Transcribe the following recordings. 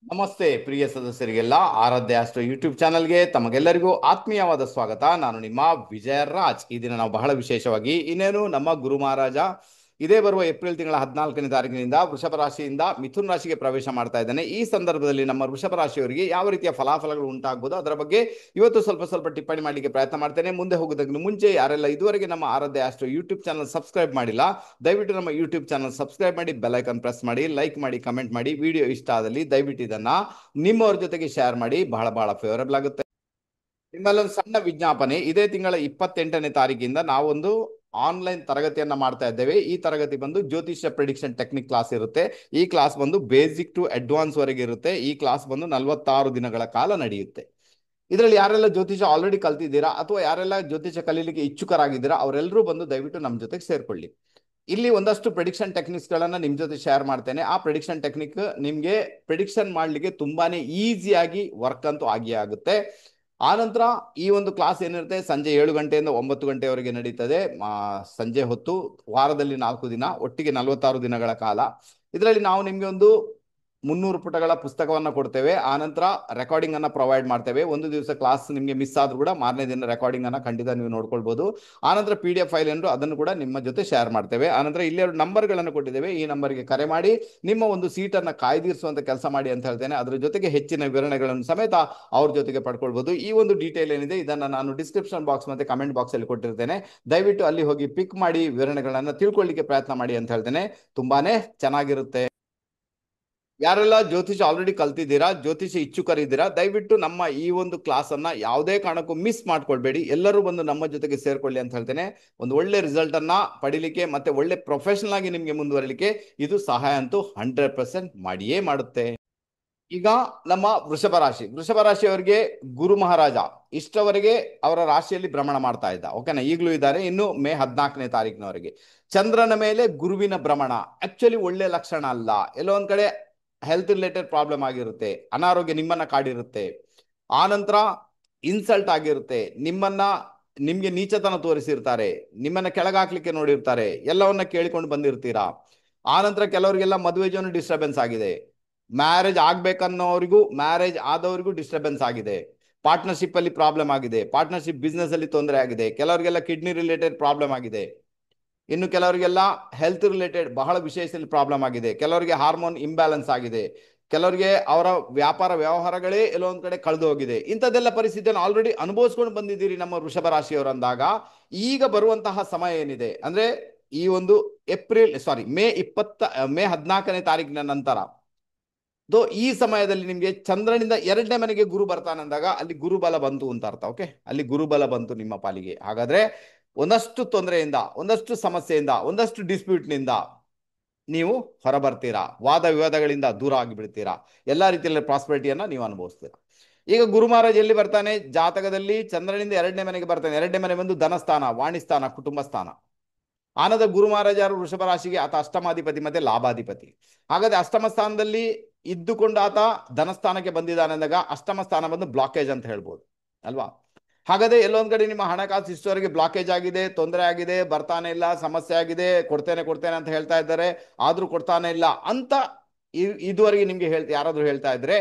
ನಮಸ್ತೆ ಪ್ರಿಯ ಸದಸ್ಯರಿಗೆಲ್ಲ ಆರಾಧ್ಯ astro YouTube ಚಾನಲ್ಗೆ ತಮಗೆಲ್ಲರಿಗೂ ಆತ್ಮೀಯವಾದ ಸ್ವಾಗತ. ನಾನು ನಿಮ್ಮ ವಿಜಯ ರಾಜ್. ಈ ದಿನ ನಾವು ಬಹಳ ವಿಶೇಷವಾಗಿ ಇನ್ನೇನು ನಮ್ಮ ಗುರು ಮಹಾರಾಜ ಇದೇ ಬರುವ ಏಪ್ರಿಲ್ ತಿಂಗಳ 14ನೇ ತಾರೀಕಿನಿಂದ ವೃಷಭ ರಾಶಿಯಿಂದ ಮಿಥುನ್ ರಾಶಿಗೆ ಪ್ರವೇಶ ಮಾಡ್ತಾ ಇದ್ದಾನೆ. ಈ ಸಂದರ್ಭದಲ್ಲಿ ನಮ್ಮ ವೃಷಭ ರಾಶಿಯವರಿಗೆ ಯಾವ ರೀತಿಯ ಫಲಾಫಲಗಳು ಉಂಟಾಗಬಹುದು ಅದರ ಬಗ್ಗೆ ಇವತ್ತು ಸ್ವಲ್ಪ ಸ್ವಲ್ಪ ಟಿಪ್ಪಣಿ ಮಾಡಲಿಕ್ಕೆ ಪ್ರಯತ್ನ ಮಾಡ್ತೇನೆ. ಮುಂದೆ ಹೋಗೋದಕ್ಕೆ ಮುಂಚೆ ಯಾರೆಲ್ಲ ಇದುವರೆಗೆ ನಮ್ಮ ಆರಾಧ್ಯ ಆಸ್ಟ್ರೋ ಯೂಟ್ಯೂಬ್ ಚಾನಲ್ ಸಬ್ಸ್ಕ್ರೈಬ್ ಮಾಡಿಲ್ಲ, ದಯವಿಟ್ಟು ನಮ್ಮ ಯೂಟ್ಯೂಬ್ ಚಾನಲ್ ಸಬ್ಸ್ಕ್ರೈಬ್ ಮಾಡಿ, ಬೆಲ್ ಐಕಾನ್ ಪ್ರೆಸ್ ಮಾಡಿ, ಲೈಕ್ ಮಾಡಿ, ಕಮೆಂಟ್ ಮಾಡಿ. ವಿಡಿಯೋ ಇಷ್ಟ ಆದಲ್ಲಿ ದಯವಿಟ್ಟು ಇದನ್ನ ನಿಮ್ಮವ್ರ ಜೊತೆಗೆ ಶೇರ್ ಮಾಡಿ, ಬಹಳ ಬಹಳ ಫೇವರಬಲ್ ಆಗುತ್ತೆ. ನಿಮ್ಮಲ್ಲೊಂದು ಸಣ್ಣ ವಿಜ್ಞಾಪನೆ. ಇದೇ ತಿಂಗಳ 28ನೇ ತಾರೀಕಿಂದ ನಾವೊಂದು ಆನ್ಲೈನ್ ತರಗತಿಯನ್ನ ಮಾಡ್ತಾ ಇದ್ದೇವೆ. ಈ ತರಗತಿ ಬಂದು ಜ್ಯೋತಿಷ್ಯ ಪ್ರಿಡಿಕ್ಷನ್ ಟೆಕ್ನಿಕ್ ಕ್ಲಾಸ್ ಇರುತ್ತೆ. ಈ ಕ್ಲಾಸ್ ಬಂದು ಬೇಸಿಕ್ ಟು ಅಡ್ವಾನ್ಸ್ ವರೆಗೆ ಇರುತ್ತೆ. ಈ ಕ್ಲಾಸ್ ಬಂದು 46 ದಿನಗಳ ಕಾಲ ನಡೆಯುತ್ತೆ. ಇದರಲ್ಲಿ ಯಾರೆಲ್ಲ ಜ್ಯೋತಿಷ ಆಲ್ರೆಡಿ ಕಲ್ತಿದ್ದೀರಾ ಅಥವಾ ಯಾರೆಲ್ಲ ಜ್ಯೋತಿಷ ಕಲೀಲಿಕ್ಕೆ ಇಚ್ಛುಕರಾಗಿದ್ದೀರಾ ಅವರೆಲ್ಲರೂ ಬಂದು ದಯವಿಟ್ಟು ನಮ್ಮ ಜೊತೆಗೆ ಸೇರ್ಕೊಳ್ಳಿ. ಇಲ್ಲಿ ಒಂದಷ್ಟು ಪ್ರಿಡಿಕ್ಷನ್ ಟೆಕ್ನಿಕ್ಸ್ ಗಳನ್ನ ನಿಮ್ ಜೊತೆ ಶೇರ್ ಮಾಡ್ತೇನೆ. ಆ ಪ್ರಿಡಿಕ್ಷನ್ ಟೆಕ್ನಿಕ್ ನಿಮ್ಗೆ ಪ್ರಿಡಿಕ್ಷನ್ ಮಾಡ್ಲಿಕ್ಕೆ ತುಂಬಾನೇ ಈಸಿಯಾಗಿ ವರ್ಕ್ ಅಂತೂ ಆಗಿಯೇ ಆಗುತ್ತೆ. ಆನಂತರ ಈ ಒಂದು ಕ್ಲಾಸ್ ಏನಿರುತ್ತೆ ಸಂಜೆ 7 ಗಂಟೆಯಿಂದ 9 ಗಂಟೆವರೆಗೆ ನಡೀತದೆ. ಸಂಜೆ ಹೊತ್ತು ವಾರದಲ್ಲಿ 4 ದಿನ, ಒಟ್ಟಿಗೆ 46 ದಿನಗಳ ಕಾಲ. ಇದರಲ್ಲಿ ನಾವು ನಿಮ್ಗೆ ಒಂದು 300 ಪುಟಗಳ ಪುಸ್ತಕವನ್ನ ಕೊಡ್ತೇವೆ. ಆನಂತರ ರೆಕಾರ್ಡಿಂಗ್ ಅನ್ನ ಪ್ರೊವೈಡ್ ಮಾಡ್ತೇವೆ. ಒಂದು ದಿವಸ ಕ್ಲಾಸ್ ನಿಮಗೆ ಮಿಸ್ ಆದ್ರೂ ಕೂಡ ಮಾರನೇ ದಿನ ರೆಕಾರ್ಡಿಂಗ್ ಅನ್ನ ಖಂಡಿತ ನೀವು ನೋಡ್ಕೊಳ್ಬಹುದು. ಆನಂತರ PDF ಫೈಲ್ ಏನಾದ್ರು ಅದನ್ನು ಕೂಡ ನಿಮ್ಮ ಜೊತೆ ಶೇರ್ ಮಾಡ್ತೇವೆ. ಆನಂತರ ಇಲ್ಲಿ 2 ನಂಬರ್ಗಳನ್ನು ಕೊಟ್ಟಿದ್ದೇವೆ. ಈ ನಂಬರ್ಗೆ ಕರೆ ಮಾಡಿ ನಿಮ್ಮ ಒಂದು ಸೀಟನ್ನು ಕಾಯ್ದಿರಿಸುವಂತ ಕೆಲಸ ಮಾಡಿ ಅಂತ ಹೇಳ್ತೇನೆ. ಅದರ ಜೊತೆಗೆ ಹೆಚ್ಚಿನ ವಿವರಣೆಗಳನ್ನು ಸಮೇತ ಅವ್ರ ಜೊತೆಗೆ ಪಡ್ಕೊಳ್ಬಹುದು. ಈ ಒಂದು ಡೀಟೇಲ್ ಏನಿದೆ ಇದನ್ನ ನಾನು ಡಿಸ್ಕ್ರಿಪ್ಷನ್ ಬಾಕ್ಸ್ ಮತ್ತೆ ಕಮೆಂಟ್ ಬಾಕ್ಸ್ ಅಲ್ಲಿ ಕೊಟ್ಟಿರ್ತೇನೆ. ದಯವಿಟ್ಟು ಅಲ್ಲಿ ಹೋಗಿ ಪಿಕ್ ಮಾಡಿ ವಿವರಣೆಗಳನ್ನ ತಿಳ್ಕೊಳ್ಳಿಕ್ಕೆ ಪ್ರಯತ್ನ ಮಾಡಿ ಅಂತ ಹೇಳ್ತೇನೆ. ತುಂಬಾನೇ ಚೆನ್ನಾಗಿರುತ್ತೆ. ಯಾರೆಲ್ಲ ಜ್ಯೋತಿಷ ಆಲ್ರೆಡಿ ಕಲ್ತಿದ್ದೀರಾ, ಜ್ಯೋತಿಷ ಇಚ್ಛುಕರಿದ್ದೀರಾ, ದಯವಿಟ್ಟು ನಮ್ಮ ಈ ಒಂದು ಕ್ಲಾಸ್ ಅನ್ನ ಯಾವುದೇ ಕಾರಣಕ್ಕೂ ಮಿಸ್ ಮಾಡ್ಕೊಳ್ಬೇಡಿ. ಎಲ್ಲರೂ ಬಂದು ನಮ್ಮ ಜೊತೆಗೆ ಸೇರ್ಕೊಳ್ಳಿ ಅಂತ ಹೇಳ್ತೇನೆ. ಒಂದು ಒಳ್ಳೆ ರಿಸಲ್ಟ್ ಅನ್ನ ಪಡಿಲಿಕ್ಕೆ ಮತ್ತೆ ಒಳ್ಳೆ ಪ್ರೊಫೆಷನಲ್ ಆಗಿ ನಿಮ್ಗೆ ಮುಂದುವರಲಿಕ್ಕೆ ಇದು ಸಹಾಯ ಅಂತೂ 100% ಮಾಡಿಯೇ ಮಾಡುತ್ತೆ. ಈಗ ನಮ್ಮ ವೃಷಭ ರಾಶಿಯವರಿಗೆ ಗುರು ಮಹಾರಾಜ ಇಷ್ಟವರೆಗೆ ಅವರ ರಾಶಿಯಲ್ಲಿ ಭ್ರಮಣ ಮಾಡ್ತಾ ಇದ್ದ. ಓಕೆನಾ, ಈಗಲೂ ಇದ್ದಾರೆ. ಇನ್ನು ಮೇ 14ನೇ ತಾರೀಕಿನವರೆಗೆ ಚಂದ್ರನ ಮೇಲೆ ಗುರುವಿನ ಭ್ರಮಣ ಆಕ್ಚುಲಿ ಒಳ್ಳೆ ಲಕ್ಷಣ ಅಲ್ಲ. ಎಲ್ಲೋ ಒಂದ್ ಕಡೆ ಹೆಲ್ತ್ ರಿಲೇಟೆಡ್ ಪ್ರಾಬ್ಲಮ್ ಆಗಿರುತ್ತೆ, ಅನಾರೋಗ್ಯ ನಿಮ್ಮನ್ನ ಕಾಡಿರುತ್ತೆ, ಆನಂತರ ಇನ್ಸಲ್ಟ್ ಆಗಿರುತ್ತೆ, ನಿಮ್ಗೆ ನೀಚತನ ತೋರಿಸಿರ್ತಾರೆ, ನಿಮ್ಮನ್ನ ಕೆಳಗಾಕ್ಲಿಕ್ಕೆ ನೋಡಿರ್ತಾರೆ, ಎಲ್ಲವನ್ನ ಕೇಳಿಕೊಂಡು ಬಂದಿರ್ತೀರಾ. ಆನಂತರ ಕೆಲವರಿಗೆಲ್ಲ ಮದುವೆ ಜೀವನ ಡಿಸ್ಟರ್ಬೆನ್ಸ್ ಆಗಿದೆ, ಮ್ಯಾರೇಜ್ ಆಗ್ಬೇಕನ್ನೋರಿಗೂ ಮ್ಯಾರೇಜ್ ಆದವರಿಗೂ ಡಿಸ್ಟರ್ಬೆನ್ಸ್ ಆಗಿದೆ, ಪಾರ್ಟ್ನರ್ಶಿಪ್ ಅಲ್ಲಿ ಪ್ರಾಬ್ಲಮ್ ಆಗಿದೆ, ಪಾರ್ಟ್ನರ್ಶಿಪ್ ಬಿಸ್ನೆಸ್ ಅಲ್ಲಿ ತೊಂದರೆ ಆಗಿದೆ, ಕೆಲವರಿಗೆಲ್ಲ ಕಿಡ್ನಿ ರಿಲೇಟೆಡ್ ಪ್ರಾಬ್ಲಮ್ ಆಗಿದೆ, ಇನ್ನು ಕೆಲವರಿಗೆಲ್ಲ ಹೆಲ್ತ್ ರಿಲೇಟೆಡ್ ಬಹಳ ವಿಶೇಷದಲ್ಲಿ ಪ್ರಾಬ್ಲಮ್ ಆಗಿದೆ, ಕೆಲವರಿಗೆ ಹಾರ್ಮೋನ್ ಇಂಬ್ಯಾಲೆನ್ಸ್ ಆಗಿದೆ, ಕೆಲವರಿಗೆ ಅವರ ವ್ಯಾಪಾರ ವ್ಯವಹಾರಗಳೇ ಎಲ್ಲೋ ಒಂದ್ ಕಡೆ ಕಳೆದು ಹೋಗಿದೆ. ಇಂಥದ್ದೆಲ್ಲ ಪರಿಸ್ಥಿತಿಯನ್ನು ಆಲ್ರೆಡಿ ಅನುಭವಿಸ್ಕೊಂಡು ಬಂದಿದ್ದೀರಿ ನಮ್ಮ ವೃಷಭ ರಾಶಿಯವರು ಅಂದಾಗ ಈಗ ಬರುವಂತಹ ಸಮಯ ಏನಿದೆ ಅಂದ್ರೆ ಈ ಒಂದು ಮೇ 14ನೇ ತಾರೀಕಿನ ನಂತರ ಈ ಸಮಯದಲ್ಲಿ ನಿಮ್ಗೆ ಚಂದ್ರನಿಂದ 2ನೇ ಮನೆಗೆ ಗುರು ಬರ್ತಾನೆ ಅಂದಾಗ ಅಲ್ಲಿ ಗುರುಬಲ ಬಂತು ಅಂತ ಅರ್ಥ. ಓಕೆ, ಅಲ್ಲಿ ಗುರುಬಲ ಬಂತು ನಿಮ್ಮ ಪಾಲಿಗೆ. ಹಾಗಾದ್ರೆ ಒಂದಷ್ಟು ತೊಂದರೆಯಿಂದ, ಒಂದಷ್ಟು ಸಮಸ್ಯೆಯಿಂದ, ಒಂದಷ್ಟು ಡಿಸ್ಪ್ಯೂಟ್ನಿಂದ ನೀವು ಹೊರಬರ್ತೀರಾ. ವಾದ ವಿವಾದಗಳಿಂದ ದೂರ ಆಗಿಬಿಡ್ತೀರಾ. ಎಲ್ಲಾ ರೀತಿಯಲ್ಲಿ ಪ್ರಾಸ್ಪರಿಟಿಯನ್ನ ನೀವು ಅನುಭವಿಸ್ತೀರಾ. ಈಗ ಗುರು ಮಹಾರಾಜ್ ಎಲ್ಲಿ ಬರ್ತಾನೆ? ಜಾತಕದಲ್ಲಿ ಚಂದ್ರನಿಂದ 2ನೇ ಮನೆಗೆ ಬರ್ತಾನೆ. 2ನೇ ಮನೆ ಬಂದು ಧನಸ್ಥಾನ, ವಾಣಿಸ್ಥಾನ, ಕುಟುಂಬ ಸ್ಥಾನ. ಆನಂದ ಗುರು ಮಹಾರಾಜರು ವೃಷಭ ರಾಶಿಗೆ ಆತ ಅಷ್ಟಮಾಧಿಪತಿ ಮತ್ತೆ ಲಾಭಾಧಿಪತಿ. ಹಾಗಾದ್ರೆ ಅಷ್ಟಮ ಸ್ಥಾನದಲ್ಲಿ ಇದ್ದುಕೊಂಡು ಆತ ಧನಸ್ಥಾನಕ್ಕೆ ಬಂದಿದ್ದಾನೆ ಅಂದಾಗ ಅಷ್ಟಮ ಸ್ಥಾನ ಬಂದು ಬ್ಲಾಕೇಜ್ ಅಂತ ಹೇಳ್ಬೋದು ಅಲ್ವಾ. ಹಾಗಾದ್ರೆ ಎಲ್ಲೊಂದ್ ಕಡೆ ನಿಮ್ಮ ಹಣಕಾಸು ಇಷ್ಟವರೆಗೆ ಬ್ಲಾಕೇಜ್ ಆಗಿದೆ, ತೊಂದರೆ ಆಗಿದೆ, ಬರ್ತಾನೆ ಇಲ್ಲ, ಸಮಸ್ಯೆ ಆಗಿದೆ, ಕೊಡ್ತೇನೆ ಕೊಡ್ತೇನೆ ಅಂತ ಹೇಳ್ತಾ ಇದ್ದಾರೆ, ಆದ್ರೂ ಕೊಡ್ತಾನೆ ಇಲ್ಲ ಅಂತ ಇದುವರೆಗೆ ನಿಮ್ಗೆ ಯಾರಾದ್ರೂ ಹೇಳ್ತಾ ಇದ್ರೆ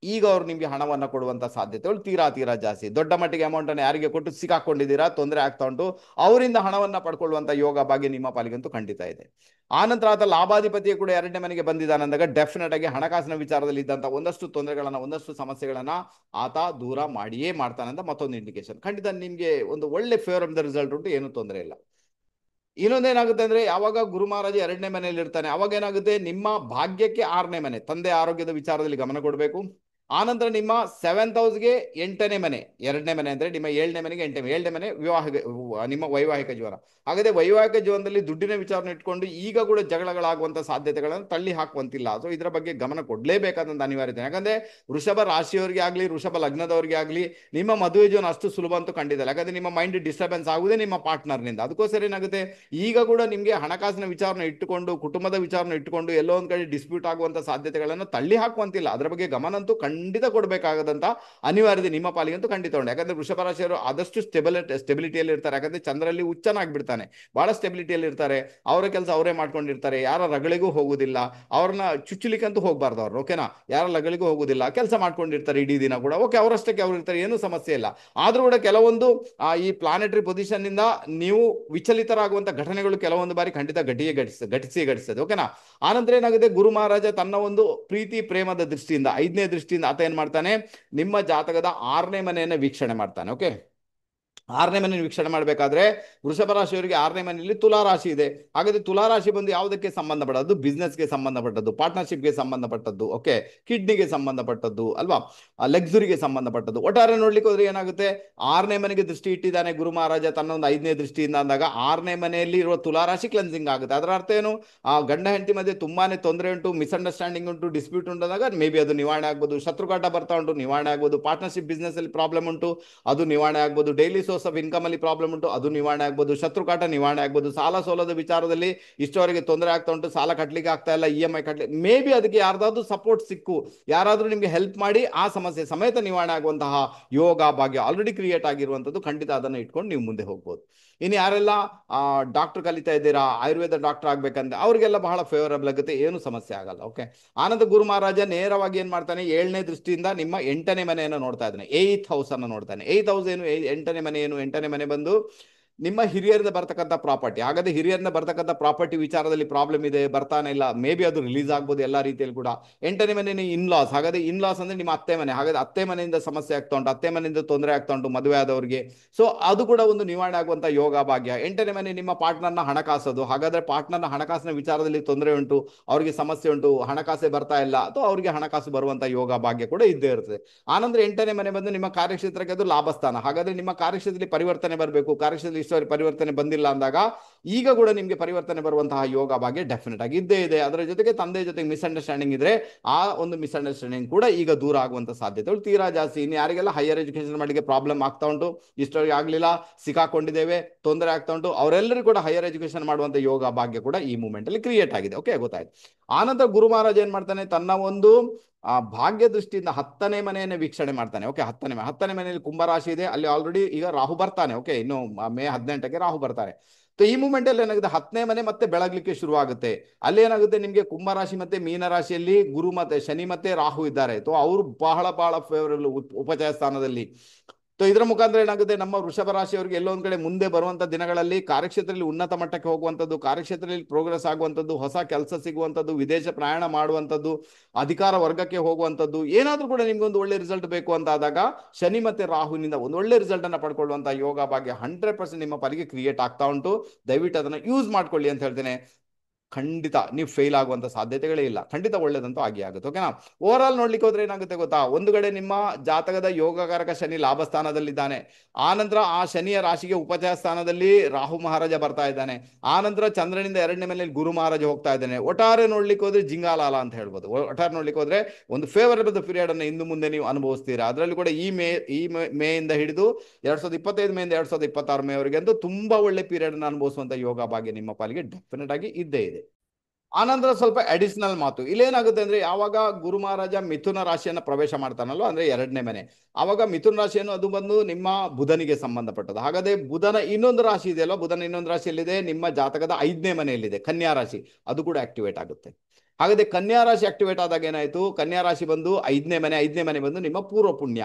ಈಗ ಅವ್ರು ನಿಮ್ಗೆ ಹಣವನ್ನ ಕೊಡುವಂತ ಸಾಧ್ಯತೆಗಳು ತೀರಾ ತೀರಾ ಜಾಸ್ತಿ. ದೊಡ್ಡ ಮಟ್ಟಿಗೆ ಅಮೌಂಟ್ ಅನ್ನು ಯಾರಿಗೆ ಕೊಟ್ಟು ಸಿಕ್ಕಾಕೊಂಡಿದ್ದೀರಾ, ತೊಂದರೆ ಆಗ್ತಾ ಉಂಟು, ಅವರಿಂದ ಹಣವನ್ನ ಪಡ್ಕೊಳ್ಳುವಂತ ಯೋಗ ಭಾಗ್ಯ ನಿಮ್ಮ ಪಾಲಿಗಂತೂ ಖಂಡಿತ ಇದೆ. ಆನಂತರ ಆತ ಲಾಭಾಧಿಪತಿಯ ಕೂಡ 2ನೇ ಮನೆಗೆ ಬಂದಿದ್ದಾನೆ ಅಂದಾಗ ಡೆಫಿನೆಟ್ ಆಗಿ ಹಣಕಾಸಿನ ವಿಚಾರದಲ್ಲಿ ಇದ್ದಂತ ಒಂದಷ್ಟು ತೊಂದರೆಗಳನ್ನ, ಒಂದಷ್ಟು ಸಮಸ್ಯೆಗಳನ್ನ ಆತ ದೂರ ಮಾಡಿಯೇ ಮಾಡ್ತಾನೆ ಅಂತ ಮತ್ತೊಂದು ಇಂಡಿಕೇಶನ್. ಖಂಡಿತ ನಿಮ್ಗೆ ಒಂದು ಒಳ್ಳೆ ಫೇವರಬಲ್ ರಿಸಲ್ಟ್ ಉಂಟು, ಏನು ತೊಂದರೆ ಇಲ್ಲ. ಇನ್ನೊಂದೇನಾಗುತ್ತೆ ಅಂದ್ರೆ ಯಾವಾಗ ಗುರು ಮಹಾರಾಜ 2ನೇ ಮನೆಯಲ್ಲಿ ಇರ್ತಾನೆ ಅವಾಗ ಏನಾಗುತ್ತೆ, ನಿಮ್ಮ ಭಾಗ್ಯಕ್ಕೆ 6ನೇ ಮನೆ, ತಂದೆ ಆರೋಗ್ಯದ ವಿಚಾರದಲ್ಲಿ ಗಮನ ಕೊಡಬೇಕು. ಆನಂತರ ನಿಮ್ಮ 7th ಹೌಸ್ಗೆ 8ನೇ ಮನೆ, 2ನೇ ಮನೆ ಅಂದ್ರೆ ನಿಮ್ಮ 7ನೇ ಮನೆಗೆ 8ನೇ ಮನೆ ವಿವಾಹ, ನಿಮ್ಮ ವೈವಾಹಿಕ ಜೀವನ. ಹಾಗಾದ್ರೆ ವೈವಾಹಿಕ ಜೀವನದಲ್ಲಿ ದುಡ್ಡಿನ ವಿಚಾರನ ಇಟ್ಕೊಂಡು ಈಗ ಕೂಡ ಜಗಳಗಳಾಗುವಂತ ಸಾಧ್ಯತೆಗಳನ್ನು ತಳ್ಳಿ ಹಾಕುವಂತಿಲ್ಲ. ಸೊ ಇದರ ಬಗ್ಗೆ ಗಮನ ಕೊಡ್ಲೇಬೇಕಾದಂತ ಅನಿವಾರ್ಯತೆ. ಯಾಕಂದ್ರೆ ವೃಷಭ ರಾಶಿಯವರಿಗೆ ಆಗ್ಲಿ, ವೃಷಭ ಲಗ್ನದವರಿಗೆ ಆಗ್ಲಿ ನಿಮ್ಮ ಮದುವೆ ಜೀವನ ಅಷ್ಟು ಸುಲಭ ಅಂತೂ ಖಂಡಿತ. ಯಾಕಂದ್ರೆ ನಿಮ್ಮ ಮೈಂಡ್ ಡಿಸ್ಟರ್ಬೆನ್ಸ್ ಆಗುದೇ ನಿಮ್ಮ ಪಾರ್ಟ್ನರ್ನಿಂದ. ಅದಕ್ಕೋಸ್ಕರ ಏನಾಗುತ್ತೆ, ಈಗ ಕೂಡ ನಿಮ್ಗೆ ಹಣಕಾಸಿನ ವಿಚಾರನ ಇಟ್ಟುಕೊಂಡು, ಕುಟುಂಬದ ವಿಚಾರನ ಇಟ್ಟುಕೊಂಡು ಎಲ್ಲೋ ಒಂದ್ ಕಡೆ ಡಿಸ್ಪ್ಯೂಟ್ ಆಗುವಂತ ಸಾಧ್ಯತೆಗಳನ್ನು ತಳ್ಳಿ ಹಾಕುವಂತಿಲ್ಲ. ಅದರ ಬಗ್ಗೆ ಗಮನ ಅಂತೂ ಖಂಡಿತ ಕೊಡಬೇಕಾಗದಂತ ಅನಿವಾರ್ಯತೆ ನಿಮ್ಮ ಪಾಲಿಗಂತೂ ಖಂಡಿತ ಉಂಟು. ಯಾಕಂದ್ರೆ ವೃಷಭ ರಾಶಿಯವರು ಆದಷ್ಟು ಸ್ಟೆಬಿಲಿಟಿಯಲ್ಲಿ ಇರ್ತಾರೆ. ಯಾಕಂದ್ರೆ ಚಂದ್ರಲ್ಲಿ ಉಚ್ಚನಾಗ್ಬಿಡ್ತಾನೆ, ಬಹಳ ಸ್ಟೆಬಿಲಿಟಿಯಲ್ಲಿ ಇರ್ತಾರೆ. ಅವರ ಕೆಲಸ ಅವರೇ ಮಾಡ್ಕೊಂಡಿರ್ತಾರೆ, ಯಾರ ರಗಳಿಗೂ ಹೋಗುದಿಲ್ಲ, ಅವ್ರನ್ನ ಚುಚ್ಚಲಿಕ್ಕಂತೂ ಹೋಗ್ಬಾರ್ದು ಅವ್ರು, ಓಕೆನಾ. ಯಾರ ರಗಳಿಗೂ ಹೋಗುದಿಲ್ಲ, ಕೆಲಸ ಮಾಡ್ಕೊಂಡಿರ್ತಾರೆ ಇಡೀ ದಿನ ಕೂಡ, ಓಕೆ, ಅವರಷ್ಟಕ್ಕೆ ಅವ್ರು ಇರ್ತಾರೆ, ಏನು ಸಮಸ್ಯೆ ಇಲ್ಲ. ಆದ್ರೂ ಕೂಡ ಕೆಲವೊಂದು ಈ ಪ್ಲಾನೆಟರಿ ಪೊಸಿಷನ್ ಇಂದ ನೀವು ವಿಚಲಿತರಾಗುವಂತ ಘಟನೆಗಳು ಕೆಲವೊಂದು ಬಾರಿ ಖಂಡಿತ ಘಟಿಸ್ತದೆ, ಓಕೆನಾ. ಆನಂತರ ಏನಾಗುತ್ತೆ, ಗುರು ಮಹಾರಾಜ ತನ್ನ ಒಂದು ಪ್ರೀತಿ ಪ್ರೇಮದ ದೃಷ್ಟಿಯಿಂದ, 5ನೇ ದೃಷ್ಟಿಯಿಂದ ಆತ ಏನ್ ಮಾಡ್ತಾನೆ, ನಿಮ್ಮ ಜಾತಕದ 6ನೇ ಮನೆಯನ್ನ ವೀಕ್ಷಣೆ ಮಾಡ್ತಾನೆ. ಓಕೆ, 6ನೇ ಮನೆ ವೀಕ್ಷಣೆ ಮಾಡಬೇಕಾದ್ರೆ ವೃಷಭ ರಾಶಿಯವರಿಗೆ 6ನೇ ಮನೆಯಲ್ಲಿ ತುಲಾ ರಾಶಿ ಇದೆ. ಹಾಗಾದ್ರೆ ತುಲಾ ರಾಶಿ ಬಂದು ಯಾವುದಕ್ಕೆ ಸಂಬಂಧಪಟ್ಟದ್ದು, ಬಿಸ್ನೆಸ್ಗೆ ಸಂಬಂಧಪಟ್ಟದ್ದು, ಪಾರ್ಟ್ನರ್ಶಿಪ್ಗೆ ಸಂಬಂಧಪಟ್ಟದ್ದು, ಓಕೆ, ಕಿಡ್ನಿಗೆ ಸಂಬಂಧಪಟ್ಟದ್ದು ಅಲ್ವಾ, ಲಕ್ಸುರಿಗೆ ಸಂಬಂಧಪಟ್ಟದ್ದು. ಒಟ್ಟಾರೆ ನೋಡ್ಲಿಕ್ಕೆ ಹೋದ್ರೆ ಏನಾಗುತ್ತೆ, 6ನೇ ಮನೆಗೆ ದೃಷ್ಟಿ ಇಟ್ಟಿದ್ದಾನೆ ಗುರು ಮಹಾರಾಜ ತನ್ನ ಒಂದು 5ನೇ ದೃಷ್ಟಿಯಿಂದ ಅಂದಾಗ 6ನೇ ಮನೆಯಲ್ಲಿ ಇರುವ ತುಲಾ ರಾಶಿ ಕ್ಲೆನ್ಸಿಂಗ್ ಆಗುತ್ತೆ. ಅದರ ಅರ್ಥ ಏನು, ಆ ಗಂಡ ಹೆಂಡತಿ ಮಧ್ಯೆ ತುಂಬಾನೇ ತೊಂದರೆ ಉಂಟು, ಮಿಸ್ಅಂಡರ್ಸ್ಟ್ಯಾಂಡಿಂಗ್ ಉಂಟು, ಡಿಸ್ಪ್ಯೂಟ್ ಉಂಟಾದಾಗ ಮೇ ಬಿ ಅದು ನಿವಾರಣೆ ಆಗ್ಬೋದು, ಶತ್ರುಕಾಟ ಬರ್ತಾ ಉಂಟು ನಿವಾರಣೆ ಆಗ್ಬೋದು, ಪಾರ್ಟ್ನರ್ಶಿಪ್ ಬಿಸ್ನೆಸ್ ಅಲ್ಲಿ ಪ್ರಾಬ್ಲಮ್ ಉಂಟು ಅದು ನಿವಾರಣೆ ಆಗ್ಬೋದು, ಡೈಲಿ ಸೋರ್ಸ್ ಆಫ್ ಇನ್ಕಮ್ ಅಲ್ಲಿ ಪ್ರಾಬ್ಲಮ್ ಉಂಟು ಅದು ನಿವಾರಣೆ ಆಗ್ಬೋದು, ಶತ್ರುಕಾಟ ನಿವಾರಣೆ ಆಗ್ಬೋದು, ಸಾಲ ಸೋಲದ ವಿಚಾರದಲ್ಲಿ ಇಷ್ಟವರೆಗೆ ತೊಂದರೆ ಆಗ್ತಾ ಉಂಟು, ಸಾಲ ಕಟ್ಟಲಿಕ್ಕೆ ಆಗ್ತಾ ಇಲ್ಲ, EMI ಕಟ್ಟಲಿ, ಮೇ ಬಿ ಅದಕ್ಕೆ ಯಾರ್ದಾದ್ರು ಸಪೋರ್ಟ್ ಸಿಕ್ಕು, ಯಾರಾದ್ರೂ ನಿಮ್ಗೆ ಹೆಲ್ಪ್ ಮಾಡಿ ಆ ಸಮಸ್ಯೆ ಸಮೇತ ನಿವಾರಣೆ ಆಗುವಂತಹ ಯೋಗ ಭಾಗ್ಯ ಆಲ್ರೆಡಿ ಕ್ರಿಯೇಟ್ ಆಗಿರುವಂತದ್ದು, ಖಂಡಿತ ಅದನ್ನು ಇಟ್ಕೊಂಡು ನೀವು ಮುಂದೆ ಹೋಗ್ಬೋದು. ಇನ್ನು ಯಾರೆಲ್ಲ ಡಾಕ್ಟರ್ ಕಲಿತಾ ಇದ್ದೀರಾ, ಆಯುರ್ವೇದ ಡಾಕ್ಟರ್ ಆಗ್ಬೇಕಂದ್ರೆ ಅವ್ರಿಗೆಲ್ಲ ಬಹಳ ಫೇವರಬಲ್ ಆಗುತ್ತೆ, ಏನು ಸಮಸ್ಯೆ ಆಗಲ್ಲ. ಓಕೆ, ಆನಂದ ಗುರು ಮಹಾರಾಜ ನೇರವಾಗಿ ಏನ್ ಮಾಡ್ತಾನೆ, 7ನೇ ದೃಷ್ಟಿಯಿಂದ ನಿಮ್ಮ 8ನೇ ಮನೆಯನ್ನು ನೋಡ್ತಾ ಇದ್ದಾನೆ, 8th ಹೌಸ್ ಅನ್ನು ನೋಡ್ತಾನೆ. 8th ಹೌಸ್ ಏನು, 8ನೇ ಮನೆ ಏನು, 8ನೇ ಮನೆ ಬಂದು ನಿಮ್ಮ ಹಿರಿಯರಿಂದ ಬರ್ತಕ್ಕಂಥ ಪ್ರಾಪರ್ಟಿ. ಹಾಗಾದ್ರೆ ಹಿರಿಯರಿಂದ ಬರ್ತಕ್ಕಂಥ ಪ್ರಾಪರ್ಟಿ ವಿಚಾರದಲ್ಲಿ ಪ್ರಾಬ್ಲಮ್ ಇದೆ, ಬರ್ತಾನೆ ಇಲ್ಲ, ಮೇ ಬಿ ಅದು ರಿಲೀಸ್ ಆಗ್ಬೋದು ಎಲ್ಲ ರೀತಿಯಲ್ಲಿ ಕೂಡ. 8ನೇ ಮನೆ ಇನ್ಲಾಸ್, ಹಾಗಾದ್ರೆ ಇನ್ಲಾಸ್ ಅಂದ್ರೆ ನಿಮ್ಮ ಅತ್ತೆ ಮನೆ, ಹಾಗಾದ್ರೆ ಅತ್ತೆ ಮನೆಯಿಂದ ಸಮಸ್ಯೆ ಆಗ್ತಾ ಉಂಟು, ಅತ್ತೆ ಮನೆಯಿಂದ ತೊಂದರೆ ಆಗ್ತಾ ಉಂಟು ಮದುವೆ ಆದವರಿಗೆ, ಸೊ ಅದು ಕೂಡ ಒಂದು ನಿವಾರಣೆ ಆಗುವಂತ ಯೋಗ ಭಾಗ್ಯ. 8ನೇ ಮನೆ ನಿಮ್ಮ ಪಾರ್ಟ್ನರ್ನ ಹಣಕಾಸೋದು, ಹಾಗಾದ್ರೆ ಪಾರ್ಟ್ನರ್ನ ಹಣಕಾಸಿನ ವಿಚಾರದಲ್ಲಿ ತೊಂದರೆ ಉಂಟು, ಅವರಿಗೆ ಸಮಸ್ಯೆ ಉಂಟು, ಹಣಕಾಸೆ ಬರ್ತಾ ಇಲ್ಲ, ಅಥವಾ ಅವರಿಗೆ ಹಣಕಾಸು ಬರುವಂತ ಯೋಗ ಭಾಗ್ಯ ಕೂಡ ಇದ್ದೇ ಇರ್ತದೆ. ಆನಂತರ 8ನೇ ಮನೆ ಬಂದು ನಿಮ್ಮ ಕಾರ್ಯಕ್ಷೇತ್ರಕ್ಕೆ ಅದು ಲಾಭಸ್ಥಾನ, ಹಾಗಾದ್ರೆ ನಿಮ್ಮ ಕಾರ್ಯಕ್ಷೇತ್ರದಲ್ಲಿ ಪರಿವರ್ತನೆ ಬರಬೇಕು, ಕಾರ್ಯಕ್ಷೇತ್ರದಲ್ಲಿ ಪರಿವರ್ತನೆ ಬಂದಿಲ್ಲ ಅಂದಾಗ ಈಗ ಕೂಡ ನಿಮಗೆ ಪರಿವರ್ತನೆ ಬರುವಂತಹ ಯೋಗ ಭಾಗ್ಯ ಡೆಫಿನೆಟ್ ಆಗಿ ಇದ್ದೇ ಇದೆ. ಅದರ ಜೊತೆಗೆ ತಂದೆ ಜೊತೆಗೆ ಮಿಸ್ಅಂಡರ್ಸ್ಟ್ಯಾಂಡಿಂಗ್ ಇದ್ರೆ ಆ ಒಂದು ಮಿಸ್ಅಂಡರ್ಸ್ಟ್ಯಾಂಡಿಂಗ್ ಕೂಡ ಈಗ ದೂರ ಆಗುವಂತ ಸಾಧ್ಯತೆಗಳು ತೀರಾ ಜಾಸ್ತಿ. ಇನ್ನು ಯಾರಿಗೆಲ್ಲ ಹೈಯರ್ ಎಜುಕೇಶನ್ ಮಾಡಲಿಕ್ಕೆ ಪ್ರಾಬ್ಲಮ್ ಆಗ್ತಾ ಉಂಟು, ಇಷ್ಟವರೆಗೆ ಆಗ್ಲಿಲ್ಲ, ಸಿಕ್ಕಾಕೊಂಡಿದ್ದೇವೆ, ತೊಂದರೆ ಆಗ್ತಾ ಉಂಟು, ಅವರೆಲ್ಲರೂ ಕೂಡ ಹೈಯರ್ ಎಜುಕೇಶನ್ ಮಾಡುವಂತ ಯೋಗ ಭಾಗ್ಯ ಕೂಡ ಈ ಮೂಮೆಂಟ್ ಅಲ್ಲಿ ಕ್ರಿಯೇಟ್ ಆಗಿದೆ. ಓಕೆ, ಗೊತ್ತಾಯ್ತು. ಆನಂತರ ಗುರು ಮಹಾರಾಜ ಏನ್ ಮಾಡ್ತಾನೆ, ತನ್ನ ಒಂದು ಭಾಗ್ಯ ದೃಷ್ಟಿಯಿಂದ 10ನೇ ಮನೆಯನ್ನು ವೀಕ್ಷಣೆ ಮಾಡ್ತಾನೆ. ಓಕೆ, 10ನೇ ಮನೆಯಲ್ಲಿ ಕುಂಭರಾಶಿ ಇದೆ, ಅಲ್ಲಿ ಆಲ್ರೆಡಿ ಈಗ ರಾಹು ಬರ್ತಾನೆ. ಓಕೆ, ಇನ್ನು ಮೇ 18ಕ್ಕೆ ರಾಹು ಬರ್ತಾರೆ. ಈ ಮೂಮೆಂಟ್ ಅಲ್ಲಿ ಏನಾಗುತ್ತೆ, 10ನೇ ಮನೆ ಮತ್ತೆ ಬೆಳಗ್ಲಿಕ್ಕೆ ಶುರು ಆಗುತ್ತೆ. ಅಲ್ಲಿ ಏನಾಗುತ್ತೆ, ನಿಮಗೆ ಕುಂಭರಾಶಿ ಮತ್ತೆ ಮೀನರಾಶಿಯಲ್ಲಿ ಗುರು ಮತ್ತೆ ಶನಿ ಮತ್ತೆ ರಾಹು ಇದ್ದಾರೆ, ಅವರು ಬಹಳ ಬಹಳ ಫೇವರಬಲ್ ಉಪಚಯ ಸ್ಥಾನದಲ್ಲಿ. ಇದರ ಮುಖಾಂತರ ಏನಾಗುತ್ತೆ, ನಮ್ಮ ವೃಷಭ ರಾಶಿಯವರಿಗೆ ಎಲ್ಲೋ ಒಂದ್ ಕಡೆ ಮುಂದೆ ಬರುವಂತ ದಿನಗಳಲ್ಲಿ ಕಾರ್ಯಕ್ಷೇತ್ರದಲ್ಲಿ ಉನ್ನತ ಮಟ್ಟಕ್ಕೆ ಹೋಗುವಂಥದ್ದು, ಕಾರ್ಯಕ್ಷೇತ್ರದಲ್ಲಿ ಪ್ರೋಗ್ರೆಸ್ ಆಗುವಂಥದ್ದು, ಹೊಸ ಕೆಲಸ ಸಿಗುವಂಥದ್ದು, ವಿದೇಶ ಪ್ರಯಾಣ ಮಾಡುವಂಥದ್ದು, ಅಧಿಕಾರ ವರ್ಗಕ್ಕೆ ಹೋಗುವಂಥದ್ದು, ಏನಾದ್ರೂ ಕೂಡ ನಿಮ್ಗೆ ಒಂದು ಒಳ್ಳೆ ರಿಸಲ್ಟ್ ಬೇಕು ಅಂತ ಆದಾಗ ಶನಿ ಮತ್ತೆ ರಾಹುವಿನಿಂದ ಒಂದು ಒಳ್ಳೆ ರಿಸಲ್ಟ್ ಅನ್ನ ಪಡ್ಕೊಳ್ಳುವಂತ ಯೋಗ ಭಾಗ್ಯ 100% ನಿಮ್ಮ ಪಾಲಿಗೆ ಕ್ರಿಯೇಟ್ ಆಗ್ತಾ ಉಂಟು. ದಯವಿಟ್ಟು ಅದನ್ನ ಯೂಸ್ ಮಾಡ್ಕೊಳ್ಳಿ ಅಂತ ಹೇಳ್ತೇನೆ. ಖಂಡಿತ ನೀವು ಫೇಲ್ ಆಗುವಂತ ಸಾಧ್ಯತೆಗಳೇ ಇಲ್ಲ, ಖಂಡಿತ ಒಳ್ಳೇದಂತೂ ಆಗಿ ಆಗುತ್ತೆ. ಓಕೆನಾ. ಓವರ್ ಆಲ್ ನೋಡ್ಲಿಕ್ಕೆ ಹೋದ್ರೆ ಏನಾಗುತ್ತೆ ಗೊತ್ತಾ, ಒಂದು ಕಡೆ ನಿಮ್ಮ ಜಾತಕದ ಯೋಗಕಾರಕ ಶನಿ ಲಾಭ ಸ್ಥಾನದಲ್ಲಿದ್ದಾನೆ, ಆನಂತರ ಆ ಶನಿಯ ರಾಶಿಗೆ ಉಪಚಯ ಸ್ಥಾನದಲ್ಲಿ ರಾಹು ಮಹಾರಾಜ ಬರ್ತಾ ಇದ್ದಾನೆ, ಆನಂತರ ಚಂದ್ರನಿಂದ 2ನೇ ಮನೆಯಲ್ಲಿ ಗುರು ಮಹಾರಾಜ ಹೋಗ್ತಾ ಇದ್ದಾನೆ. ಒಟ್ಟಾರೆ ನೋಡ್ಲಿಕ್ಕೆ ಹೋದ್ರೆ ಜಿಂಗಾಲಾಲ ಅಂತ ಹೇಳ್ಬೋದು. ಒಟ್ಟಾರೆ ನೋಡ್ಲಿಕ್ಕೆ ಹೋದ್ರೆ ಒಂದು ಫೇವರಬಲ್ ಪೀರಿಯಡ್ ಅನ್ನು ಇನ್ನು ಮುಂದೆ ನೀವು ಅನುಭವಿಸ್ತೀರಾ. ಅದರಲ್ಲಿ ಕೂಡ ಈ ಮೇ ಇಂದ ಹಿಡಿದು 2025 ಮೇಯಿಂದ 2026 ಮೇವರೆಗೆ ಅಂತೂ ತುಂಬಾ ಒಳ್ಳೆ ಪೀರಿಯಡ್ ಅನ್ನು ಅನುಭವಿಸುವಂತ ಯೋಗ ಭಾಗ್ಯ ನಿಮ್ಮ ಪಾಲಿಗೆ ಡೆಫಿನೆಟ್ ಆಗಿ ಇದ್ದೇ ಇದೆ. ಆನಂತರ ಸ್ವಲ್ಪ ಅಡಿಷನಲ್ ಮಾತು ಇಲ್ಲೇನಾಗುತ್ತೆ ಅಂದ್ರೆ, ಯಾವಾಗ ಗುರು ಮಹಾರಾಜ ಮಿಥುನ ರಾಶಿಯನ್ನ ಪ್ರವೇಶ ಮಾಡ್ತಾನಲ್ವ, ಅಂದ್ರೆ 2ನೇ ಮನೆ, ಆವಾಗ ಮಿಥುನ ರಾಶಿಯನ್ನು ಅದು ಬಂದು ನಿಮ್ಮ ಬುಧನಿಗೆ ಸಂಬಂಧಪಟ್ಟದ್ದು. ಹಾಗಾದ್ರೆ ಬುಧನ ಇನ್ನೊಂದು ರಾಶಿ ಇದೆಯಲ್ಲ, ಬುಧನ ಇನ್ನೊಂದು ರಾಶಿಯಲ್ಲಿದೆ, ನಿಮ್ಮ ಜಾತಕದ 5ನೇ ಮನೆಯಲ್ಲಿದೆ, ಕನ್ಯಾ ರಾಶಿ, ಅದು ಕೂಡ ಆಕ್ಟಿವೇಟ್ ಆಗುತ್ತೆ. ಹಾಗಾದ್ರೆ ಕನ್ಯಾ ರಾಶಿ ಆಕ್ಟಿವೇಟ್ ಆದಾಗ ಏನಾಯ್ತು, ಕನ್ಯಾ ರಾಶಿ ಬಂದು 5ನೇ ಮನೆ ಬಂದು ನಿಮ್ಮ ಪೂರ್ವ ಪುಣ್ಯ.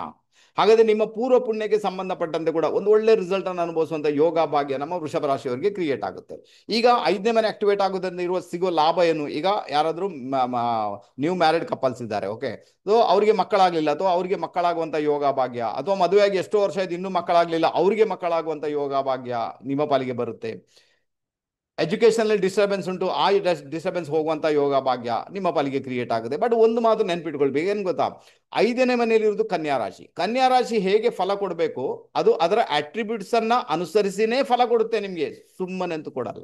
ಹಾಗಾದ್ರೆ ನಿಮ್ಮ ಪೂರ್ವ ಪುಣ್ಯಕ್ಕೆ ಸಂಬಂಧಪಟ್ಟಂತೆ ಕೂಡ ಒಂದು ಒಳ್ಳೆ ರಿಸಲ್ಟ್ ಅನ್ನು ಅನುಭವಿಸುವಂತ ಯೋಗ ಭಾಗ್ಯ ನಮ್ಮ ವೃಷಭ ರಾಶಿಯವರಿಗೆ ಕ್ರಿಯೇಟ್ ಆಗುತ್ತೆ. ಈಗ 5ನೇ ಮನೆ ಆಕ್ಟಿವೇಟ್ ಆಗೋದ್ರಿಂದ ಸಿಗೋ ಲಾಭ ಏನು, ಈಗ ಯಾರಾದ್ರೂ ನ್ಯೂ ಮ್ಯಾರಿಡ್ ಕಪಲ್ಸ್ ಇದ್ದಾರೆ, ಓಕೆ, ಸೊ ಅವರಿಗೆ ಮಕ್ಕಳಾಗ್ಲಿಲ್ಲ ಅಥವಾ ಅವರಿಗೆ ಮಕ್ಕಳಾಗುವಂತ ಯೋಗ ಭಾಗ್ಯ, ಅಥವಾ ಮದುವೆಯಾಗಿ ಎಷ್ಟೋ ವರ್ಷ ಆಯ್ತು ಇನ್ನೂ ಮಕ್ಕಳಾಗ್ಲಿಲ್ಲ, ಅವರಿಗೆ ಮಕ್ಕಳಾಗುವಂತ ಯೋಗ ಭಾಗ್ಯ ನಿಮ್ಮ ಪಾಲಿಗೆ ಬರುತ್ತೆ. ಎಜುಕೇಶನ್ ಡಿಸ್ಟರ್ಬೆನ್ಸ್ ಉಂಟು, ಆ ಡಿಸ್ಟರ್ಬೆನ್ಸ್ ಹೋಗುವಂತ ಯೋಗ ಭಾಗ್ಯ ನಿಮ್ಮ ಪಾಲಿಗೆ ಕ್ರಿಯೇಟ್ ಆಗುತ್ತೆ. ಬಟ್ ಒಂದು ಮಾತು ನೆನ್ಪಿಟ್ಕೊಳ್ಬೇಕು, ಏನ್ ಗೊತ್ತಾ, 5ನೇ ಮನೆಯಲ್ಲಿ ಇರುವುದು ಕನ್ಯಾ ರಾಶಿ. ಕನ್ಯಾ ರಾಶಿ ಹೇಗೆ ಫಲ ಕೊಡಬೇಕು, ಅದು ಅದರ ಅಟ್ರಿಬ್ಯೂಟ್ಸ್ ಅನ್ನ ಅನುಸರಿಸಿನೇ ಫಲ ಕೊಡುತ್ತೆ ನಿಮ್ಗೆ, ಸುಮ್ಮನೆ ಅಂತೂ ಕೊಡಲ್ಲ.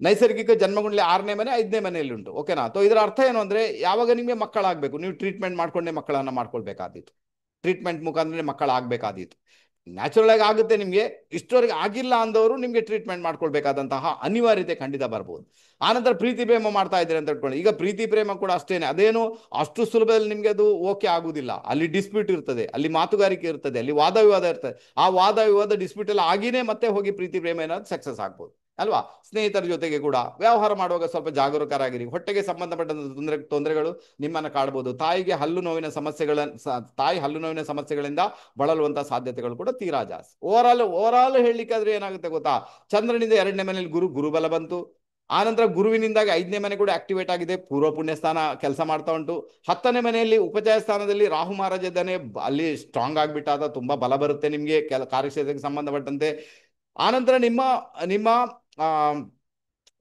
ನೈಸರ್ಗಿಕ ಜನ್ಮಗುಂಡ್ಲಿ 6ನೇ ಮನೆ 5ನೇ ಮನೆಯಲ್ಲಿ ಉಂಟು, ಓಕೆನಾ. ಇದರ ಅರ್ಥ ಏನು ಅಂದ್ರೆ, ಯಾವಾಗ ನಿಮಗೆ ಮಕ್ಕಳಾಗಬೇಕು, ನೀವು ಟ್ರೀಟ್ಮೆಂಟ್ ಮಾಡ್ಕೊಂಡೇ ಮಕ್ಕಳನ್ನ ಮಾಡ್ಕೊಳ್ಬೇಕಾದಿತ್ತು, ಟ್ರೀಟ್ಮೆಂಟ್ ಮುಖಾಂತರ ಮಕ್ಕಳಾಗಬೇಕಾದಿತ್ತು. ನ್ಯಾಚುರಲ್ ಆಗಿ ಆಗುತ್ತೆ ನಿಮಗೆ. ಇಷ್ಟವರೆಗೆ ಆಗಿಲ್ಲ ಅಂದವರು ನಿಮಗೆ ಟ್ರೀಟ್ಮೆಂಟ್ ಮಾಡ್ಕೊಳ್ಬೇಕಾದಂತಹ ಅನಿವಾರ್ಯತೆ ಖಂಡಿತ ಬರ್ಬೋದು. ಆನಂತರ ಪ್ರೀತಿ ಪ್ರೇಮ ಮಾಡ್ತಾ ಇದ್ದೀರಿ ಅಂತ ಇಟ್ಕೊಳ್ಳಿ. ಈಗ ಪ್ರೀತಿ ಪ್ರೇಮ ಕೂಡ ಅಷ್ಟೇನೆ, ಅದೇನು ಅಷ್ಟು ಸುಲಭದಲ್ಲಿ ನಿಮಗೆ ಅದು ಓಕೆ ಆಗುದಿಲ್ಲ. ಅಲ್ಲಿ ಡಿಸ್ಪ್ಯೂಟ್ ಇರ್ತದೆ, ಅಲ್ಲಿ ಮಾತುಗಾರಿಕೆ ಇರ್ತದೆ, ಅಲ್ಲಿ ವಾದ ವಿವಾದ ಇರ್ತದೆ. ಆ ವಾದ ವಿವಾದ ಡಿಸ್ಪ್ಯೂಟ್ ಎಲ್ಲ ಆಗಿನೇ ಮತ್ತೆ ಹೋಗಿ ಪ್ರೀತಿ ಪ್ರೇಮ ಏನಾದ್ರು ಸಕ್ಸಸ್ ಆಗ್ಬೋದು ಅಲ್ವಾ. ಸ್ನೇಹಿತರ ಜೊತೆಗೆ ಕೂಡ ವ್ಯವಹಾರ ಮಾಡುವಾಗ ಸ್ವಲ್ಪ ಜಾಗರೂಕರಾಗಿರಿ. ಹೊಟ್ಟೆಗೆ ಸಂಬಂಧಪಟ್ಟ ತೊಂದರೆಗಳು ನಿಮ್ಮನ್ನು ಕಾಡ್ಬೋದು. ತಾಯಿ ಹಲ್ಲು ನೋವಿನ ಸಮಸ್ಯೆಗಳಿಂದ ಬಳಲುವಂತಹ ಸಾಧ್ಯತೆಗಳು ಕೂಡ ತೀರಾ ಜಾಸ್ತಿ. ಓವರ್ ಆಲ್ ಹೇಳಲಿಕ್ಕಾದ್ರೆ ಏನಾಗುತ್ತೆ ಗೊತ್ತಾ, ಚಂದ್ರನಿಂದ 2ನೇ ಮನೆಯಲ್ಲಿ ಗುರುಬಲ ಬಂತು. ಆನಂತರ ಗುರುವಿನಿಂದಾಗಿ 5ನೇ ಮನೆ ಕೂಡ ಆಕ್ಟಿವೇಟ್ ಆಗಿದೆ, ಪೂರ್ವ ಪುಣ್ಯ ಸ್ಥಾನ ಕೆಲಸ ಮಾಡ್ತಾ ಉಂಟು. 10ನೇ ಮನೆಯಲ್ಲಿ ಉಪಚಯ ಸ್ಥಾನದಲ್ಲಿ ರಾಹು ಮಹಾರಾಜ ಇದ್ದಾನೆ, ಅಲ್ಲಿ ಸ್ಟ್ರಾಂಗ್ ಆಗ್ಬಿಟ್ಟಾದ ತುಂಬಾ ಬಲ ಬರುತ್ತೆ ನಿಮಗೆ ಕಾರ್ಯಕ್ಷೇತ್ರಕ್ಕೆ ಸಂಬಂಧಪಟ್ಟಂತೆ. ಆನಂತರ ನಿಮ್ಮ ನಿಮ್ಮ ಆ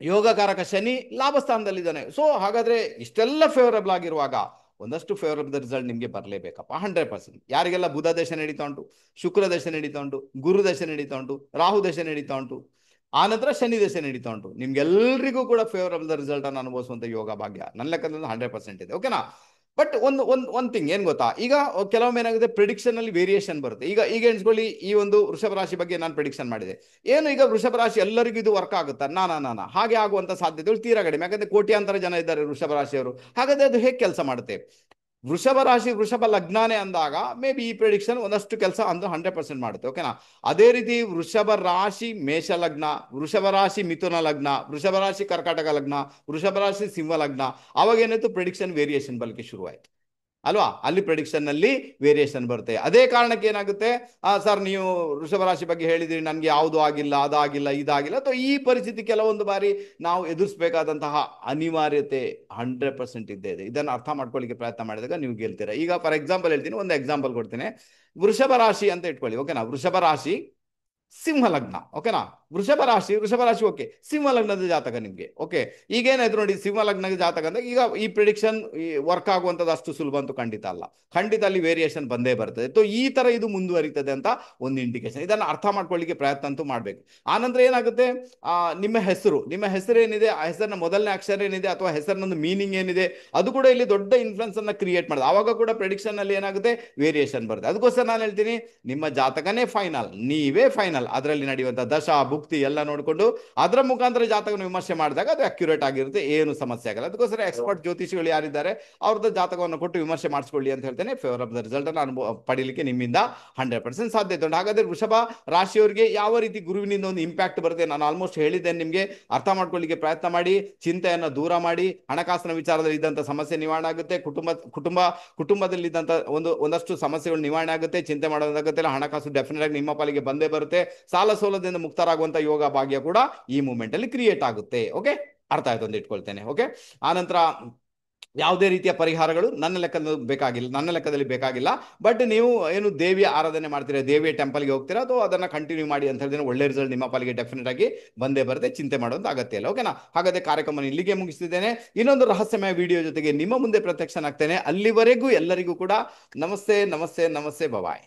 ಯೋಗಕಾರಕ ಶನಿ ಲಾಭ ಸ್ಥಾನದಲ್ಲಿದ್ದಾನೆ. ಸೊ ಹಾಗಾದ್ರೆ ಇಷ್ಟೆಲ್ಲ ಫೇವರಬಲ್ ಆಗಿರುವಾಗ ಒಂದಷ್ಟು ಫೇವರಬಲ್ ರಿಸಲ್ಟ್ ನಿಮಗೆ ಬರಲೇಬೇಕಪ್ಪ 100%. ಯಾರಿಗೆಲ್ಲ ಬುಧ ದಶೆ ನಡೀತಾ ಉಂಟು, ಶುಕ್ರ ದಶೆ ನಡೀತಾ ಉಂಟು, ಗುರು ದಶೆ ನಡೀತಾ ಉಂಟು, ರಾಹು ದಶೆ ನಡೀತಾ ಉಂಟು, ಆನಂತರ ಶನಿ ದಶೆ ನಡೀತಾ ಉಂಟು, ನಿಮ್ಗೆಲ್ರಿಗೂ ಕೂಡ ಫೇವರಬಲ್ ರಿಸಲ್ಟ್ ಅನ್ನು ಅನುಭವಿಸುವಂತ ಯೋಗ ಭಾಗ್ಯ ನನ್ನ ಲೆಕ್ಕದಲ್ಲಿ 100% ಇದೆ. ಓಕೆನಾ. ಬಟ್ ಒಂದು ಥಿಂಗ್ ಏನ್ ಗೊತ್ತಾ, ಈಗ ಕೆಲವೊಮ್ಮೆ ಏನಾಗುತ್ತೆ ಪ್ರಿಡಿಕ್ಷನ್ ಅಲ್ಲಿ ವೇರಿಯೇಷನ್ ಬರುತ್ತೆ. ಈಗ ಎಣಿಸ್ಕೊಳ್ಳಿ, ಈ ಒಂದು ವೃಷಭ ರಾಶಿ ಬಗ್ಗೆ ನಾನು ಪ್ರಿಡಿಕ್ಷನ್ ಮಾಡಿದೆ. ಏನು ಈಗ ವೃಷಭ ರಾಶಿ ಎಲ್ಲರಿಗೂ ಇದು ವರ್ಕ್ ಆಗುತ್ತಾ? ನಾನಾ ಹಾಗೆ ಆಗುವಂತ ಸಾಧ್ಯತೆಗಳು ತೀರಾ ಕಡಿಮೆ. ಯಾಕಂದ್ರೆ ಕೋಟ್ಯಾಂತರ ಜನ ಇದ್ದಾರೆ ವೃಷಭ ರಾಶಿಯವರು. ಹಾಗಾದ್ರೆ ಅದು ಹೇಗೆ ಕೆಲಸ ಮಾಡುತ್ತೆ? ವೃಷಭ ರಾಶಿ ವೃಷಭ ಲಗ್ನಾನೇ ಅಂದಾಗ ಮೇ ಬಿ ಈ ಪ್ರಿಡಿಕ್ಷನ್ ಒಂದಷ್ಟು ಕೆಲಸ ಅಂದ್ರೆ 100% ಮಾಡುತ್ತೆ. ಓಕೆನಾ. ಅದೇ ರೀತಿ ವೃಷಭ ರಾಶಿ ಮೇಷ ಲಗ್ನ, ವೃಷಭ ರಾಶಿ ಮಿಥುನ ಲಗ್ನ, ವೃಷಭ ರಾಶಿ ಕರ್ಕಾಟಕ ಲಗ್ನ, ವೃಷಭ ರಾಶಿ ಸಿಂಹ ಲಗ್ನ, ಅವಾಗ ಏನಾಯ್ತು ಪ್ರಿಡಿಕ್ಷನ್ ವೇರಿಯೇಷನ್ ಬಲಿಕೆ ಶುರುವಾಯಿತು ಅಲ್ವಾ. ಅಲ್ಲಿ ಪ್ರಿಡಿಕ್ಷನ್ ನಲ್ಲಿ ವೇರಿಯೇಷನ್ ಬರುತ್ತೆ. ಅದೇ ಕಾರಣಕ್ಕೆ ಏನಾಗುತ್ತೆ, ಸರ್ ನೀವು ವೃಷಭ ರಾಶಿ ಬಗ್ಗೆ ಹೇಳಿದ್ರಿ, ನನಗೆ ಯಾವುದು ಆಗಿಲ್ಲ, ಅದಾಗಿಲ್ಲ, ಇದಾಗಿಲ್ಲ. ಅಥವಾ ಈ ಪರಿಸ್ಥಿತಿ ಕೆಲವೊಂದು ಬಾರಿ ನಾವು ಎದುರಿಸಬೇಕಾದಂತಹ ಅನಿವಾರ್ಯತೆ 100% ಇದ್ದೇ ಇದೆ. ಇದನ್ನು ಅರ್ಥ ಮಾಡ್ಕೊಳ್ಳಿಕ್ಕೆ ಪ್ರಯತ್ನ ಮಾಡಿದಾಗ ನೀವು ಗೆಲ್ತೀರಾ. ಈಗ ಫಾರ್ ಎಕ್ಸಾಂಪಲ್ ಹೇಳ್ತೀನಿ, ಒಂದು ಎಕ್ಸಾಂಪಲ್ ಕೊಡ್ತೀನಿ. ವೃಷಭ ರಾಶಿ ಅಂತ ಇಟ್ಕೊಳ್ಳಿ. ಓಕೆನಾ. ವೃಷಭ ರಾಶಿ ಸಿಂಹ ಲಗ್ನ. ಓಕೆನಾ. ವೃಷಭ ರಾಶಿ ಓಕೆ. ಸಿಂಹ ಲಗ್ನದ ಜಾತಕ ನಿಮ್ಗೆ ಓಕೆ. ಈಗ ಏನಾಯ್ತು ನೋಡಿ, ಸಿಂಹ ಲಗ್ನದ ಜಾತಕ ಅಂದ್ರೆ ಈಗ ಈ ಪ್ರಿಡಿಕ್ಷನ್ ವರ್ಕ್ ಆಗುವಂತದ್ದು ಅಷ್ಟು ಸುಲಭ ಅಂತೂ ಖಂಡಿತ ಅಲ್ಲ. ಖಂಡಿತ ಅಲ್ಲಿ ವೇರಿಯೇಷನ್ ಬಂದೇ ಬರ್ತದೆ. ಸೊ ಈ ತರ ಇದು ಮುಂದುವರಿತದೆ ಅಂತ ಒಂದು ಇಂಡಿಕೇಶನ್. ಇದನ್ನು ಅರ್ಥ ಮಾಡ್ಕೊಳ್ಳಿಕ್ಕೆ ಪ್ರಯತ್ನ ಅಂತೂ ಮಾಡ್ಬೇಕು. ಆನಂತರ ಏನಾಗುತ್ತೆ, ನಿಮ್ಮ ಹೆಸರು ಏನಿದೆ, ಆ ಹೆಸರಿನ ಮೊದಲನೇ ಅಕ್ಷರ ಏನಿದೆ ಅಥವಾ ಹೆಸರಿನೊಂದು ಮೀನಿಂಗ್ ಏನಿದೆ, ಅದು ಕೂಡ ಇಲ್ಲಿ ದೊಡ್ಡ ಇನ್ಫ್ಲುಯೆನ್ಸ್ ಅನ್ನ ಕ್ರಿಯೇಟ್ ಮಾಡಿದೆ. ಆವಾಗ ಕೂಡ ಪ್ರಿಡಿಕ್ಷನ್ ಅಲ್ಲಿ ಏನಾಗುತ್ತೆ, ವೇರಿಯೇಷನ್ ಬರುತ್ತೆ. ಅದಕ್ಕೋಸ್ಕರ ನಾನು ಹೇಳ್ತೀನಿ, ನಿಮ್ಮ ಜಾತಕನೇ ಫೈನಲ್, ನೀವೇ ಫೈನಲ್. ಅದರಲ್ಲಿ ನಡೆಯುವಂತ ದಶಾ ಭುಕ್ತಿ ಎಲ್ಲ ನೋಡಿಕೊಂಡು ಅದರ ಮುಖಾಂತರ ಜಾತಕವನ್ನು ವಿಮರ್ಶೆ ಮಾಡಿದಾಗ ಅದು ಅಕ್ಯುರೇಟ್ ಆಗಿರುತ್ತೆ, ಏನು ಸಮಸ್ಯೆ ಆಗಲ್ಲ. ಅದಕ್ಕೋಸ್ಕರ ಎಕ್ಸ್ಪರ್ಟ್ ಜ್ಯೋತಿಷಿಗಳು ಯಾರಿದ್ದಾರೆ ಅವ್ರದ್ದು ಜಾತಕವನ್ನು ಕೊಟ್ಟು ವಿಮರ್ಶೆ ಮಾಡಿಸ್ಕೊಳ್ಳಿ ಅಂತ ಹೇಳ್ತೇನೆ. ಫೇವರಬಲ್ ರಿಸಲ್ಟ್ ಅನ್ನು ಪಡೀಲಿಕ್ಕೆ ನಿಮ್ಮಿಂದ 100% ಸಾಧ್ಯತೆ ಉಂಟು. ಹಾಗಾದ್ರೆ ವೃಷಭ ರಾಶಿಯವರಿಗೆ ಯಾವ ರೀತಿ ಗುರುವಿನಿಂದ ಒಂದು ಇಂಪ್ಯಾಕ್ಟ್ ಬರುತ್ತೆ ನಾನು ಆಲ್ಮೋಸ್ಟ್ ಹೇಳಿದ್ದೇನೆ ನಿಮಗೆ. ಅರ್ಥ ಮಾಡ್ಕೊಳ್ಳಿಕ್ಕೆ ಪ್ರಯತ್ನ ಮಾಡಿ, ಚಿಂತೆಯನ್ನು ದೂರ ಮಾಡಿ, ಹಣಕಾಸಿನ ವಿಚಾರದಲ್ಲಿ ಇದ್ದಂಥ ಸಮಸ್ಯೆ ನಿವಾರಣೆ ಆಗುತ್ತೆ. ಕುಟುಂಬದಲ್ಲಿ ಇದ್ದಂಥ ಒಂದಷ್ಟು ಸಮಸ್ಯೆಗಳು ನಿವಾರಣೆ ಆಗುತ್ತೆ. ಚಿಂತೆ ಮಾಡೋದಾಗುತ್ತೆ, ಹಣಕಾಸು ಡೆಫಿನೆಟ್ ಆಗಿ ನಿಮ್ಮ ಪಾಲಿಗೆ ಬಂದೇ ಬರುತ್ತೆ. ಸಾಲ ಸೋಲದಿಂದ ಮುಕ್ತರಾಗುವಂತ ಯೋಗ ಭಾಗ್ಯ ಕೂಡ ಈ ಮೂಮೆಂಟ್ ಅಲ್ಲಿ ಕ್ರಿಯೇಟ್ ಆಗುತ್ತೆ. ಓಕೆ, ಅರ್ಥ ಆಯ್ತು ಅಂತ ಇಟ್ಕೊಳ್ತೇನೆ. ಓಕೆ. ಆನಂತರ ಯಾವುದೇ ರೀತಿಯ ಪರಿಹಾರಗಳು ನನ್ನ ಲೆಕ್ಕದಲ್ಲಿ ಬೇಕಾಗಿಲ್ಲ. ಬಟ್ ನೀವು ಏನು ದೇವಿಯ ಆರಾಧನೆ ಮಾಡ್ತೀರಾ, ದೇವಿಯ ಟೆಂಪಲ್ಗೆ ಹೋಗ್ತೀರಾ, ಅಥವಾ ಅದನ್ನ ಕಂಟಿನ್ಯೂ ಮಾಡಿ ಅಂತ ಹೇಳಿದ್ರೆ ಒಳ್ಳೆ ರಿಸಲ್ಟ್ ನಿಮ್ಮ ಪಾಲಿಗೆ ಡೆಫಿನೆಟ್ ಆಗಿ ಬಂದೇ ಬರುತ್ತೆ. ಚಿಂತೆ ಮಾಡುವಂತ ಅಗತ್ಯ ಇಲ್ಲ. ಓಕೆನಾ. ಹಾಗಾದ್ರೆ ಕಾರ್ಯಕ್ರಮ ಇಲ್ಲಿಗೆ ಮುಗಿಸ್ತಿದ್ದೇನೆ. ಇನ್ನೊಂದು ರಹಸ್ಯಮಯ ವಿಡಿಯೋ ಜೊತೆಗೆ ನಿಮ್ಮ ಮುಂದೆ ಪ್ರತ್ಯಕ್ಷನಾಗ್ತೇನೆ. ಅಲ್ಲಿವರೆಗೂ ಎಲ್ಲರಿಗೂ ಕೂಡ ನಮಸ್ತೆ. ಬಾಯ್.